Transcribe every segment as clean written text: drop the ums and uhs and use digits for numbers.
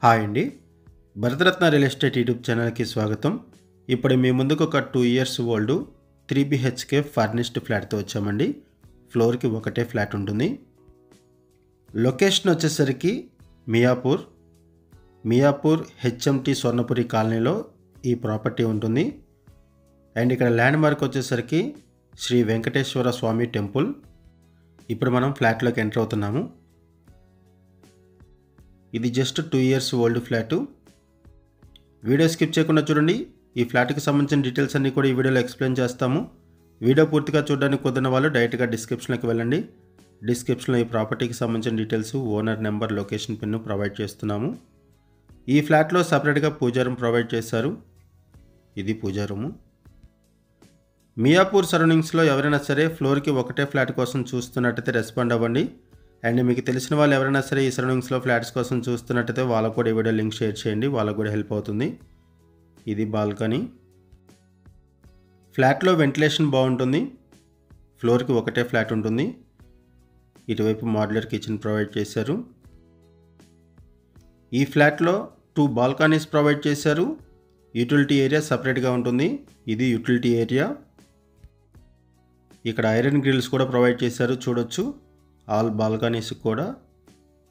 Hi అండి. Bharat Ratna real estate YouTube ఛానల్కి స్వాగతం. ఇప్పుడు మీ ముందుకు ఒక 2 ఇయర్స్ ఓల్డ్ 3 BHK ఫర్నిష్డ్ ఫ్లాట్తో వచ్చామండి. ఫ్లోర్కి ఒకటే ఫ్లాట్ ఉంటుంది. లొకేషన్ వచ్చేసరికి మియాపూర్ హెచ్ఎంటి స్వర్ణపురి కాలనీలో ఈ ప్రాపర్టీ ఉంటుంది. అండ్ ఇక్కడ ల్యాండ్ మార్క్ వచ్చేసరికి శ్రీ వెంకటేశ్వర స్వామి టెంపుల్. ఇప్పుడు మనం ఫ్లాట్లోకి ఎంటర్ అవుతున్నాము. ఇది just 2 years old flat. Video skip చేయకుండా చూడండి. ఈ ఫ్లాట్కి సంబంధించిన డీటెయిల్స్ అన్నీ కూడా ఈ వీడియోలో ఎక్స్ప్లెయిన్ చేస్తాము. వీడియో పూర్తిగా చూడడానికి కుదిరిన వాళ్ళు డైరెక్ట్గా డిస్క్రిప్షన్లోకి వెళ్ళండి. డిస్క్రిప్షన్లో ఈ ప్రాపర్టీకి సంబంధించిన details, owner number, location pin provide చేస్తున్నాము. ఈ ఫ్లాట్లో సపరేట్గా పూజా రూమ్ ప్రొవైడ్ చేశారు. ఇది పూజా రూము. మియాపూర్ సరౌండింగ్స్లో ఎవరైనా సరే ఫ్లోర్కి ఒకటే ఫ్లాట్ కోసం చూస్తున్నట్టయితే రెస్పాండ్ అవ్వండి. అండ్ మీకు తెలిసిన వాళ్ళు ఎవరైనా సరే ఈ సరౌండింగ్స్లో ఫ్లాట్స్ కోసం చూస్తున్నట్టయితే వాళ్ళకు కూడా ఈ వీడియో లింక్ షేర్ చేయండి. వాళ్ళకు కూడా హెల్ప్ అవుతుంది. ఇది బాల్కనీ. ఫ్లాట్లో వెంటిలేషన్ బాగుంటుంది. ఫ్లోర్కి ఒకటే ఫ్లాట్ ఉంటుంది. ఇటువైపు మాడ్యులర్ కిచెన్ ప్రొవైడ్ చేశారు. ఈ ఫ్లాట్లో 2 బాల్కనీస్ ప్రొవైడ్ చేశారు. యూటిలిటీ ఏరియా సపరేట్గా ఉంటుంది. ఇది యూటిలిటీ ఏరియా. ఇక్కడ ఐరన్ గ్రిల్స్ కూడా ప్రొవైడ్ చేశారు, చూడొచ్చు. ఆల్ బాల్కనీస్ కూడా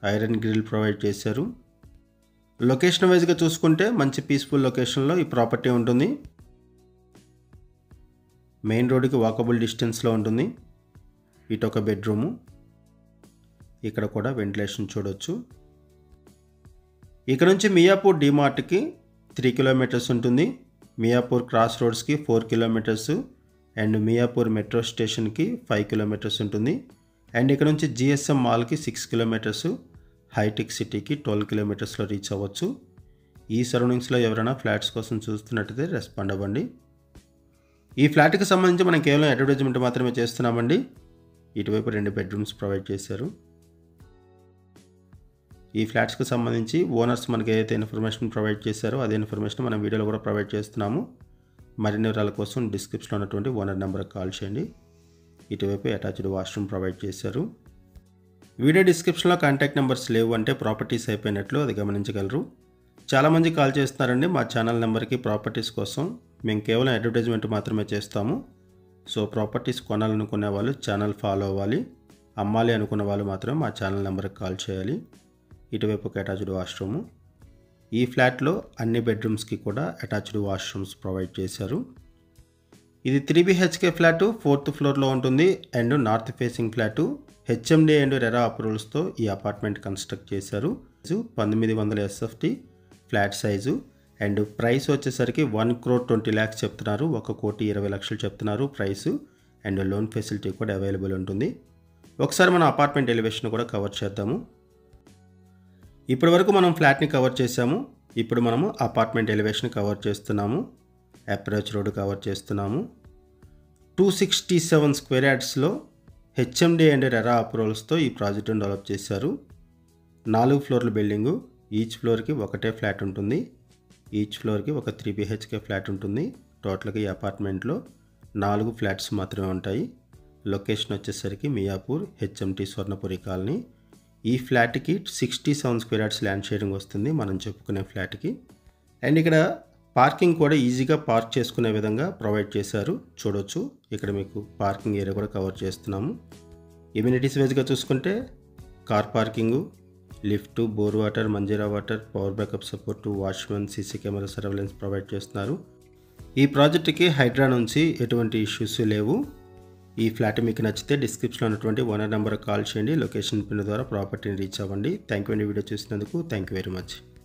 ఐరన్ గ్రిల్ ప్రొవైడ్ చేశారు. లొకేషన్ వైజ్గా చూసుకుంటే మంచి పీస్ఫుల్ లొకేషన్లో ఈ ప్రాపర్టీ ఉంటుంది. మెయిన్ రోడ్డుకి వాకబుల్ డిస్టెన్స్లో ఉంటుంది. ఇటు ఒక బెడ్రూము. ఇక్కడ కూడా వెంటిలేషన్ చూడొచ్చు. ఇక్కడ నుంచి మియాపూర్ డిమార్ట్కి 3 కిలోమీటర్స్ ఉంటుంది. మియాపూర్ క్రాస్ రోడ్స్కి 4 కిలోమీటర్స్ అండ్ మియాపూర్ మెట్రో స్టేషన్కి 5 కిలోమీటర్స్ ఉంటుంది. అండ్ ఇక్కడ నుంచి జిఎస్ఎం మాల్కి 6 కిలోమీటర్స్, హైటెక్ సిటీకి 12 కిలోమీటర్స్లో రీచ్ అవ్వచ్చు. ఈ సరౌండింగ్స్లో ఎవరైనా ఫ్లాట్స్ కోసం చూస్తున్నట్టయితే రెస్పాండ్ అవ్వండి. ఈ ఫ్లాట్కి సంబంధించి మనం కేవలం అడ్వర్టైజ్మెంట్ మాత్రమే చేస్తున్నామండి. ఇటువైపు 2 బెడ్రూమ్స్ ప్రొవైడ్ చేశారు. ఈ ఫ్లాట్స్కి సంబంధించి ఓనర్స్ మనకి ఏదైతే ఇన్ఫర్మేషన్ ప్రొవైడ్ చేశారో అదే ఇన్ఫర్మేషన్ మనం వీడియోలో కూడా ప్రొవైడ్ చేస్తున్నాము. మరిన్ని వివరాల కోసం డిస్క్రిప్షన్లో ఉన్నటువంటి ఓనర్ నెంబర్కి కాల్ చేయండి. ఇటువైపు అటాచ్డ్ వాష్రూమ్ ప్రొవైడ్ చేశారు. వీడియో డిస్క్రిప్షన్లో కాంటాక్ట్ నెంబర్స్ లేవు అంటే ప్రాపర్టీస్ అయిపోయినట్లు, అది గమనించగలరు. చాలామంది కాల్ చేస్తున్నారండి మా ఛానల్ నెంబర్కి ప్రాపర్టీస్ కోసం. మేము కేవలం అడ్వర్టైజ్మెంట్ మాత్రమే చేస్తాము. సో ప్రాపర్టీస్ కొనాలనుకునే వాళ్ళు ఛానల్ ఫాలో అవ్వాలి. అమ్మాలి అనుకున్న వాళ్ళు మాత్రమే మా ఛానల్ నెంబర్కి కాల్ చేయాలి. ఇటువైపు ఒక అటాచ్డ్ వాష్రూము. ఈ ఫ్లాట్లో అన్ని బెడ్రూమ్స్కి కూడా అటాచ్డ్ వాష్రూమ్స్ ప్రొవైడ్ చేశారు. ఇది 3 BHK ఫ్లాటు 4th ఫ్లోర్లో ఉంటుంది and north facing flat. HMD and RERA అప్రూవల్స్తో ఈ అపార్ట్మెంట్ కన్స్ట్రక్ట్ చేశారు. 1900 SFT flat size and price వచ్చేసరికి 1,20,00,000 చెప్తున్నారు. 1,20,00,000 చెప్తున్నారు ప్రైస్. అండ్ లోన్ ఫెసిలిటీ కూడా అవైలబుల్ ఉంటుంది. ఒకసారి మనం అపార్ట్మెంట్ ఎలివేషన్ కూడా కవర్ చేద్దాము. ఇప్పటి వరకు మనం ఫ్లాట్ని కవర్ చేసాము. ఇప్పుడు మనము అపార్ట్మెంట్ ఎలివేషన్ కవర్ చేస్తున్నాము. అప్రోచ్ రోడ్ కవర్ చేస్తున్నాము. 267 స్క్వేర్ యార్డ్స్లో హెచ్ఎండి అండ్ రెరా అప్రూవల్స్తో ఈ ప్రాజెక్టును డెవలప్ చేశారు. 4 ఫ్లోర్ల బిల్డింగు. ఈచ్ ఫ్లోర్కి ఒకటే ఫ్లాట్ ఉంటుంది. ఈచ్ ఫ్లోర్కి ఒక 3 BHK ఫ్లాట్ ఉంటుంది. టోటల్గా ఈ అపార్ట్మెంట్లో 4 ఫ్లాట్స్ మాత్రమే ఉంటాయి. లొకేషన్ వచ్చేసరికి మియాపూర్ హెచ్ఎంటి స్వర్ణపురి కాలనీ. ఈ ఫ్లాట్కి 67 స్క్వేర్ యార్డ్స్ ల్యాండ్ షేరింగ్ వస్తుంది మనం చెప్పుకునే ఫ్లాట్కి. అండ్ ఇక్కడ పార్కింగ్ కూడా ఈజీగా పార్క్ చేసుకునే విధంగా ప్రొవైడ్ చేశారు, చూడొచ్చు. ఇక్కడ మీకు పార్కింగ్ ఏరియా కూడా కవర్ చేస్తున్నాము. ఇమ్యూనిటీస్ వైజ్గా చూసుకుంటే car parking, lift, bore water, Manjeera water, power backup support, watchman, CC camera surveillance provide చేస్తున్నారు. ఈ ప్రాజెక్టుకి హైడ్రా నుంచి ఎటువంటి ఇష్యూస్ లేవు. ఈ ఫ్లాట్ మీకు నచ్చితే డిస్క్రిప్షన్లో ఉన్నటువంటి ఓనర్ నెంబర్కి కాల్ చేయండి. లొకేషన్ పిన్ ద్వారా ప్రాపర్టీని రీచ్ అవ్వండి. థ్యాంక్ యూ అండి వీడియో చూసినందుకు. Thank you very much.